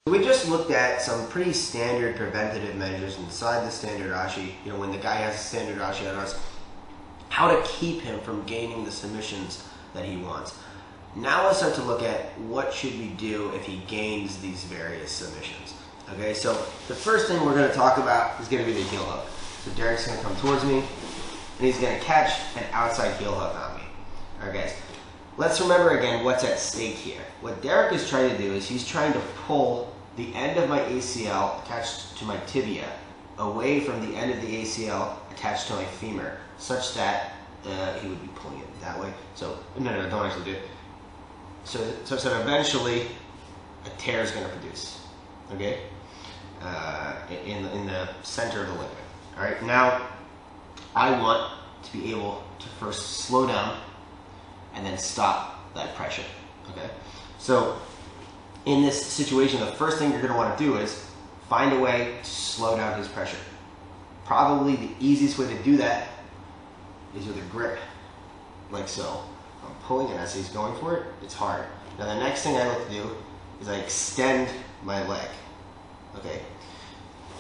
We just looked at some pretty standard preventative measures inside the standard Ashi, when the guy has a standard Ashi on us, how to keep him from gaining the submissions that he wants. Now let's start to look at what should we do if he gains these various submissions. Okay, so the first thing we're going to talk about is going to be the heel hook. So Derek's going to come towards me, and he's going to catch an outside heel hook on me. Alright guys, let's remember again what's at stake here. What Derek is trying to do is he's trying to pull the end of my ACL attached to my tibia away from the end of the ACL attached to my femur, such that he would be pulling it that way. So, no, don't actually do it. So that eventually a tear is going to produce, okay, in the center of the ligament. All right, now I want to be able to first slow down and then stop that pressure, okay? So in this situation, the first thing you're going to want to do is find a way to slow down his pressure. Probably the easiest way to do that is with a grip, like so. I'm pulling it as he's going for it. It's hard. Now the next thing I like to do is I extend my leg, okay?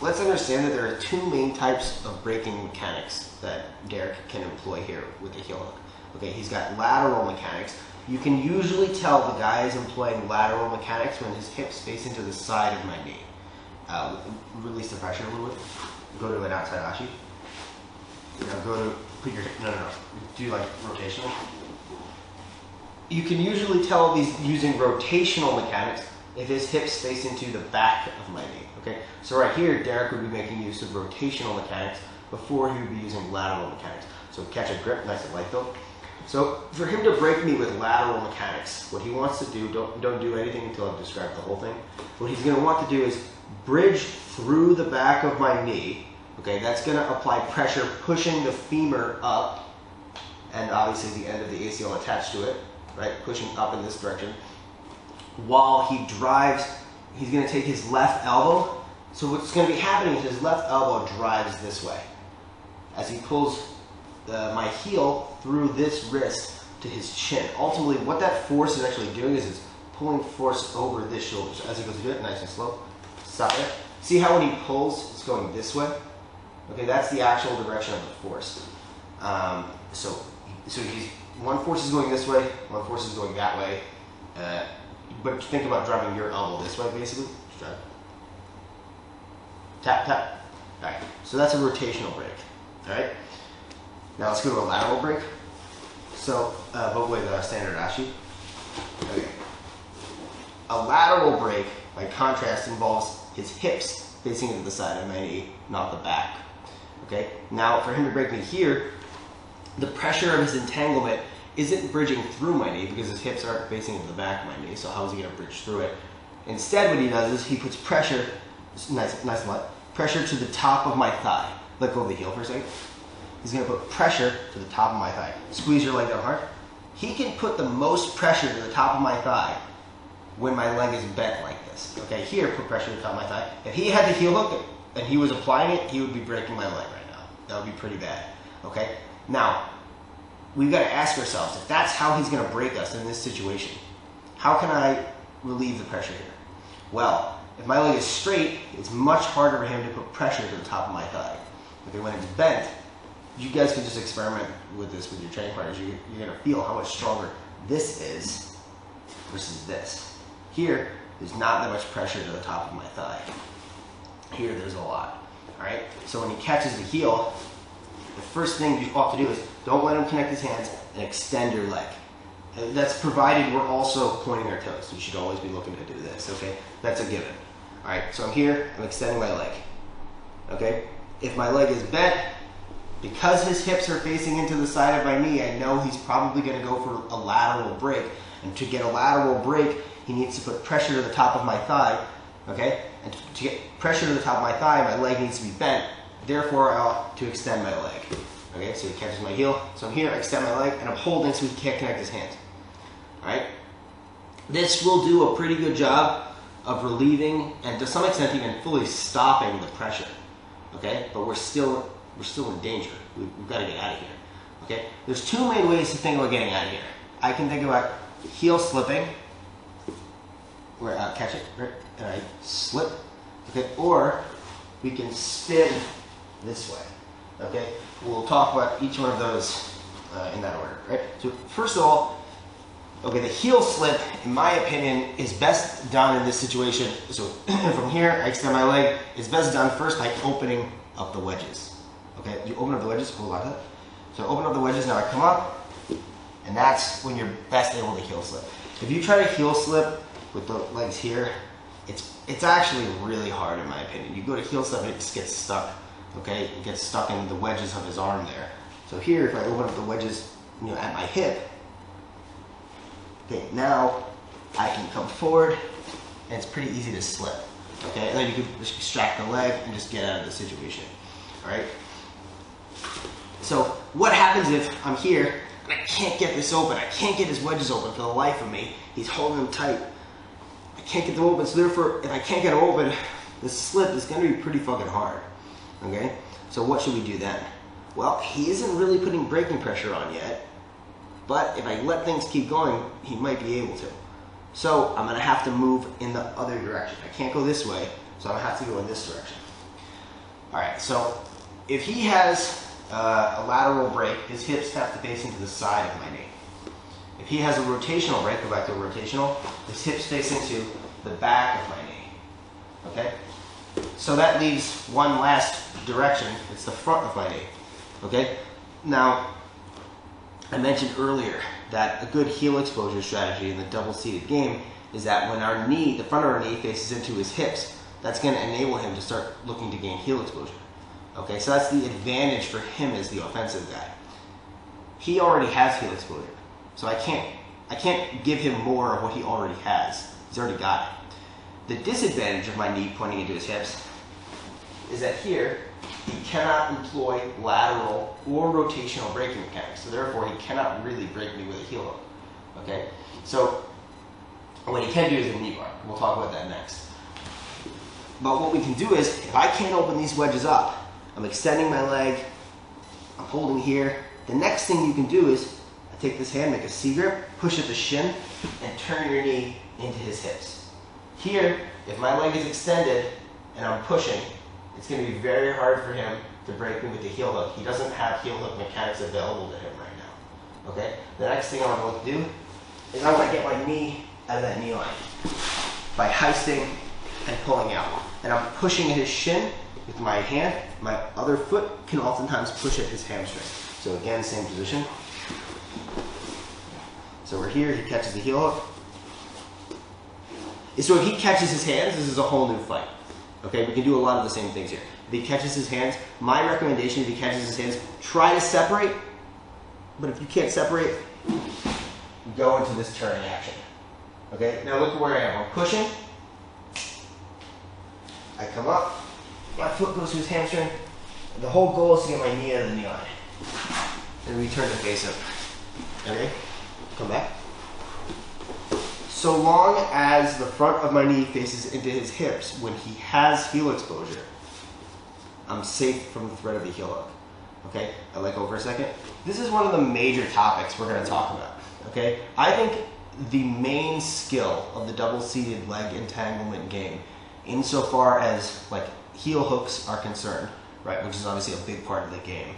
Let's understand that there are two main types of braking mechanics that Derek can employ here with the heel hook. Okay, he's got lateral mechanics. You can usually tell the guy is employing lateral mechanics when his hips face into the side of my knee. Release the pressure a little bit. Go to an outside Ashi. Now go to, put your, no. Do like rotational. You can usually tell these using rotational mechanics if his hips face into the back of my knee. Okay, so right here, Derek would be making use of rotational mechanics before he would be using lateral mechanics. So catch a grip, nice and light though. So for him to break me with lateral mechanics, what he wants to do, don't do anything until I've described the whole thing. What he's going to want to do is bridge through the back of my knee. Okay, that's going to apply pressure, pushing the femur up, and obviously the end of the ACL attached to it, right, pushing up in this direction. While he drives, he's going to take his left elbow. So what's going to be happening is his left elbow drives this way as he pulls my heel through this wrist to his chin. Ultimately, what that force is actually doing is it's pulling force over this shoulder. So as he goes to do it, nice and slow, stop it. See how when he pulls, it's going this way? Okay, that's the actual direction of the force. So he's, one force is going this way, one force is going that way. But think about driving your elbow this way, basically. Just drive. Tap, tap. All right, so that's a rotational break. All right. Now let's go to a lateral break. So, but with a standard Ashi. Okay. A lateral break, by contrast, involves his hips facing into the side of my knee, not the back. Okay. Now, for him to break me here, the pressure of his entanglement isn't bridging through my knee because his hips aren't facing into the back of my knee. So how is he going to bridge through it? Instead, what he does is he puts pressure, nice and light, pressure to the top of my thigh. Let go of the heel for a second. He's going to put pressure to the top of my thigh. Squeeze your leg down hard. He can put the most pressure to the top of my thigh when my leg is bent like this. Okay, here, put pressure to the top of my thigh. If he had the heel hook and he was applying it, he would be breaking my leg right now. That would be pretty bad. Okay, now, we've got to ask ourselves, if that's how he's going to break us in this situation, how can I relieve the pressure here? Well, if my leg is straight, it's much harder for him to put pressure to the top of my thigh. Okay, when it's bent, you guys can just experiment with this with your training partners. You're going to feel how much stronger this is versus this. Here, there's not that much pressure to the top of my thigh. Here, there's a lot. All right, so when he catches the heel, the first thing you ought to do is don't let him connect his hands and extend your leg. That's provided we're also pointing our toes. You should always be looking to do this, okay? That's a given. All right, so I'm here, I'm extending my leg, okay? If my leg is bent, because his hips are facing into the side of my knee, I know he's probably gonna go for a lateral break. And to get a lateral break, he needs to put pressure to the top of my thigh, okay? And to get pressure to the top of my thigh, my leg needs to be bent. Therefore, I ought to extend my leg. Okay, so he catches my heel. So I'm here, I extend my leg, and I'm holding so he can't connect his hands. All right? This will do a pretty good job of relieving and to some extent even fully stopping the pressure. Okay? But we're still in danger. We've got to get out of here. Okay? There's two main ways to think about getting out of here. I can think about heel slipping, where catch it, right? and I slip, okay? Or we can spin this way, okay? We'll talk about each one of those in that order, right? So first of all, okay, the heel slip, in my opinion, is best done in this situation. So from here, I extend my leg. It's best done first by opening up the wedges, okay? You open up the wedges, hold on to that. So open up the wedges, now I come up, and that's when you're best able to heel slip. If you try to heel slip with the legs here, it's actually really hard in my opinion. You go to heel slip and it just gets stuck, okay? It gets stuck in the wedges of his arm there. So here, if I open up the wedges, at my hip, okay, now I can come forward and it's pretty easy to slip, okay? And then you can just extract the leg and just get out of the situation, all right? So what happens if I'm here and I can't get this open? I can't get his wedges open for the life of me. He's holding them tight. I can't get them open, so therefore, if I can't get them open, the slip is going to be pretty fucking hard, okay? So what should we do then? Well, he isn't really putting braking pressure on yet, but if I let things keep going, he might be able to. So I'm going to have to move in the other direction. I can't go this way, so I'm going to have to go in this direction. All right, so if he has a lateral brake, his hips have to face into the side of my knee. If he has a rotational brake, go back to rotational, his hips face into the back of my knee, okay? So that leaves one last direction, it's the front of my knee, okay? Now, I mentioned earlier that a good heel exposure strategy in the double-seated game is that when our knee, the front of our knee faces into his hips, that's going to enable him to start looking to gain heel exposure. Okay, so that's the advantage for him as the offensive guy. He already has heel exposure, so I can't give him more of what he already has. He's already got it. The disadvantage of my knee pointing into his hips is that here he cannot employ lateral or rotational braking mechanics, so therefore he cannot really brake me with a heel hook. Okay, so what he can do is a knee bar. We'll talk about that next. But what we can do is, if I can't open these wedges up, I'm extending my leg, I'm holding here. The next thing you can do is, I take this hand, make a C grip, push at the shin, and turn your knee into his hips. Here, if my leg is extended and I'm pushing, it's going to be very hard for him to break me with the heel hook. He doesn't have heel hook mechanics available to him right now. Okay? The next thing I want to look to do is I want to get my knee out of that knee line by heisting and pulling out. And I'm pushing at his shin with my hand. My other foot can oftentimes push at his hamstring. So again, same position. So we're here, he catches the heel hook. So if he catches his hands, this is a whole new fight. Okay, we can do a lot of the same things here. If he catches his hands, my recommendation, if he catches his hands, try to separate. But if you can't separate, go into this turning action. Okay, now look at where I am. I'm pushing. I come up. My foot goes to his hamstring. The whole goal is to get my knee out of the knee line. And we turn the face up. Okay, come back. So long as the front of my knee faces into his hips when he has heel exposure, I'm safe from the threat of the heel hook. Okay, I let go for a second. This is one of the major topics we're going to talk about. Okay, I think the main skill of the double-seated leg entanglement game, insofar as like heel hooks are concerned, right, which is obviously a big part of the game,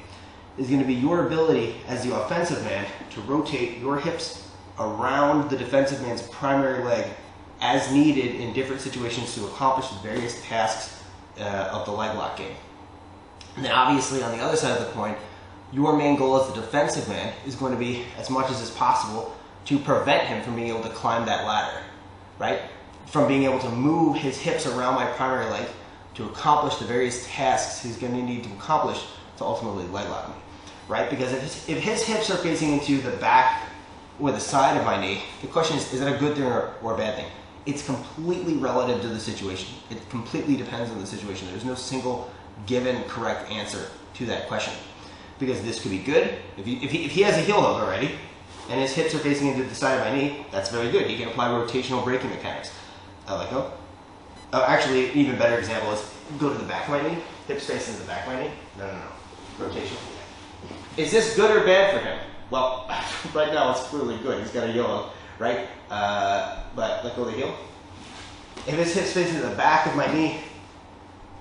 is going to be your ability as the offensive man to rotate your hips around the defensive man's primary leg as needed in different situations to accomplish various tasks of the leg lock game. And then obviously on the other side of the coin, your main goal as the defensive man is going to be, as much as is possible, to prevent him from being able to climb that ladder, right? From being able to move his hips around my primary leg to accomplish the various tasks he's going to need to accomplish to ultimately leg lock me, right? Because if his hips are facing into the back or the side of my knee, the question is that a good thing or a bad thing? It's completely relative to the situation. It completely depends on the situation. There's no single given correct answer to that question. Because this could be good. If he has a heel hook already, and his hips are facing into the side of my knee, that's very good. He can apply rotational braking mechanics. I let go. Actually, an even better example is go to the back of my knee, hips facing the back of my knee. No. Rotation. Is this good or bad for him? Well, right now it's clearly good. He's got a heel hook, right? But let go of the heel. If his hip's facing the back of my knee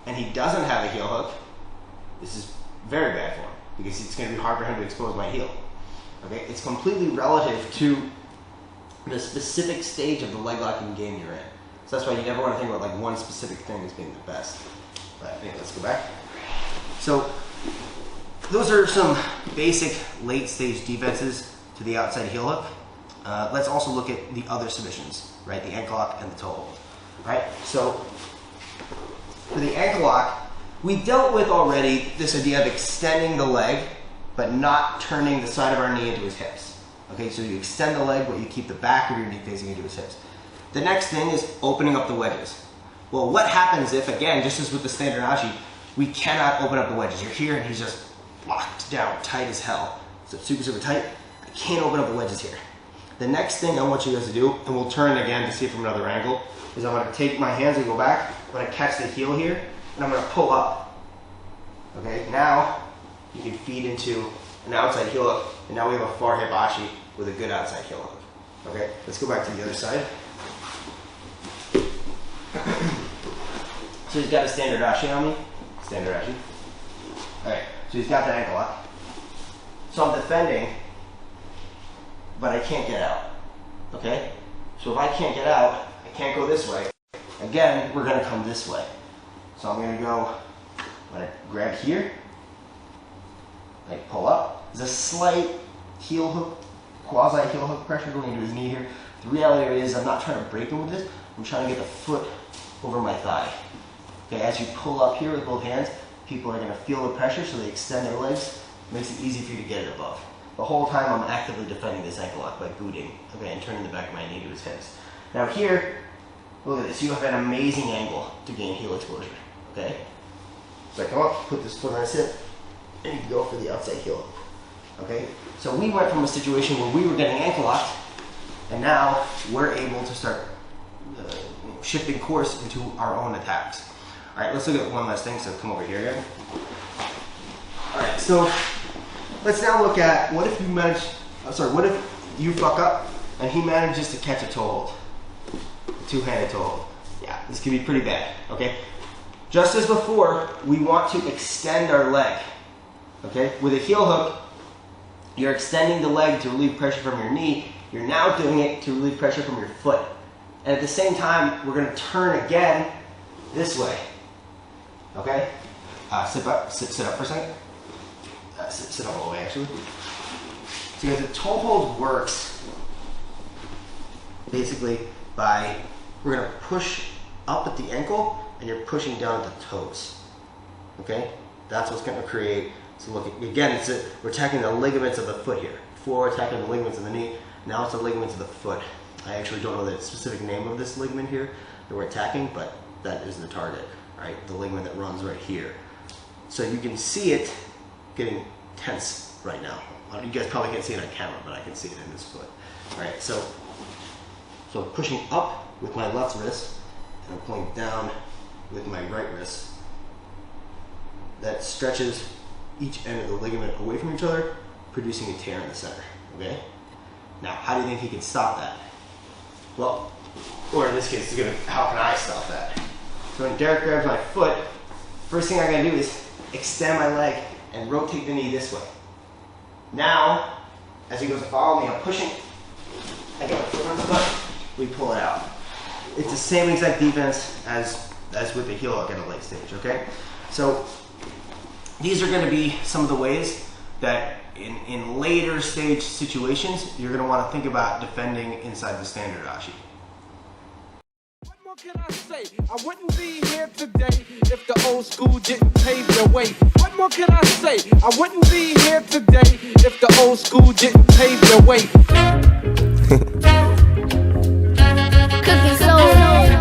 and he doesn't have a heel hook, this is very bad for him because it's going to be hard for him to expose my heel. Okay, it's completely relative to the specific stage of the leg locking game you're in. So that's why you never want to think about like one specific thing as being the best. But anyway, let's go back. So those are some basic late stage defenses to the outside heel hook. Let's also look at the other submissions, right? The ankle lock and the toe hold. Right? So for the ankle lock, we dealt with already this idea of extending the leg, but not turning the side of our knee into his hips. Okay, so you extend the leg, but you keep the back of your knee facing into his hips. The next thing is opening up the wedges. Well, what happens if, again, just as with the standard Ashi, we cannot open up the wedges? You're here and he's just locked down, tight as hell. So super, super tight. I can't open up the wedges here. The next thing I want you guys to do, and we'll turn again to see it from another angle, is I'm going to take my hands and go back. I'm going to catch the heel here, and I'm going to pull up. Okay, now you can feed into an outside heel hook, and now we have a far hip Ashi with a good outside heel hook. Okay, let's go back to the other side. So he's got a standard Ashi on me. Standard Ashi. Alright, so he's got the ankle lock. So I'm defending, but I can't get out. Okay? So if I can't get out, I can't go this way. Again, we're going to come this way. So I'm going to go, I'm going to grab here, like pull up. There's a slight heel hook, quasi heel hook pressure going into his knee here. The reality is I'm not trying to break him with this. I'm trying to get the foot over my thigh. Okay, as you pull up here with both hands, people are going to feel the pressure, so they extend their legs. It makes it easy for you to get it above. The whole time I'm actively defending this ankle lock by booting, okay, and turning the back of my knee to his hips. Now here, look at this. You have an amazing angle to gain heel exposure, okay? So I come up, put this foot on his hip, and you can go for the outside heel hook, okay? So we went from a situation where we were getting ankle locked, and now we're able to start shifting course into our own attacks. All right, let's look at one last thing. So come over here again. All right, so let's now look at what if you manage. What if you fuck up and he manages to catch a toe hold, a two-handed toe hold? Yeah, this can be pretty bad. Okay, just as before, we want to extend our leg. Okay, with a heel hook, you're extending the leg to relieve pressure from your knee. You're now doing it to relieve pressure from your foot. And at the same time, we're going to turn again this way. Okay? Sit up for a second. Sit up all the way, actually. So guys, the toe hold works basically by, we're going to push up at the ankle and you're pushing down at the toes. Okay? That's what's going to create, so look, again, we're attacking the ligaments of the foot here. Before we're attacking the ligaments of the knee, now it's the ligaments of the foot. I actually don't know the specific name of this ligament here that we're attacking, but that is the target, right? The ligament that runs right here. So you can see it getting tense right now. You guys probably can't see it on camera, but I can see it in this foot. All right, so pushing up with my left wrist, and I'm pulling down with my right wrist. That stretches each end of the ligament away from each other, producing a tear in the center, okay? Now, how do you think he can stop that? Well, or in this case, how can I stop that? So when Derek grabs my foot, first thing I gotta do is extend my leg and rotate the knee this way. Now, as he goes to follow me, I'm pushing, I get my foot on the foot, we pull it out. It's the same exact defense as with the heel hook at a late stage, okay? So these are gonna be some of the ways that in later stage situations, you're going to want to think about defending inside the standard Ashi. What more can I say? I wouldn't be here today if the old school didn't pave the way. What more can I say? I wouldn't be here today if the old school didn't pave the way. Cooking soul.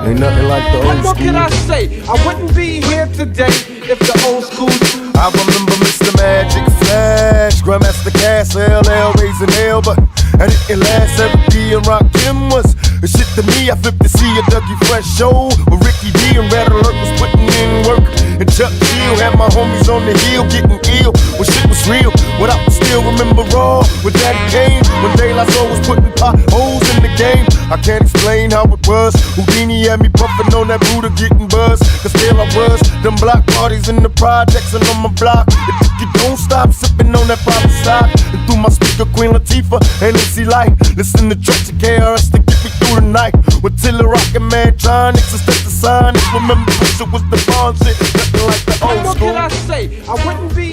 Ain't nothing like the old school. What more can I say? I wouldn't be here today if the old school. I remember Mr. Magic Flash, Grandmaster Cass, LL raising hell, but I didn't last. Every D and Rock Kim was the shit to me. I flipped to see a Dougie Fresh show with Ricky D and Red Alert was putting in work. And Chuck Chill had my homies on the hill getting ill when shit was real. What I still remember raw when Daddy came, when De La Soul was putting potholes in the game. I can't explain how it was. Houdini had me bumping on that Buddha getting buzzed. Cause still I was, them block parties in the projects and on my block. If you don't stop sipping on that private stock. And through my speaker, Queen Latifah and MC Light. Listen to tracks of KRS to get me through the night. With Tiller rockin' Mantronics instead of Sonic. Remember, it was the bomb shit, nothing like the old What school. can I say? I wouldn't be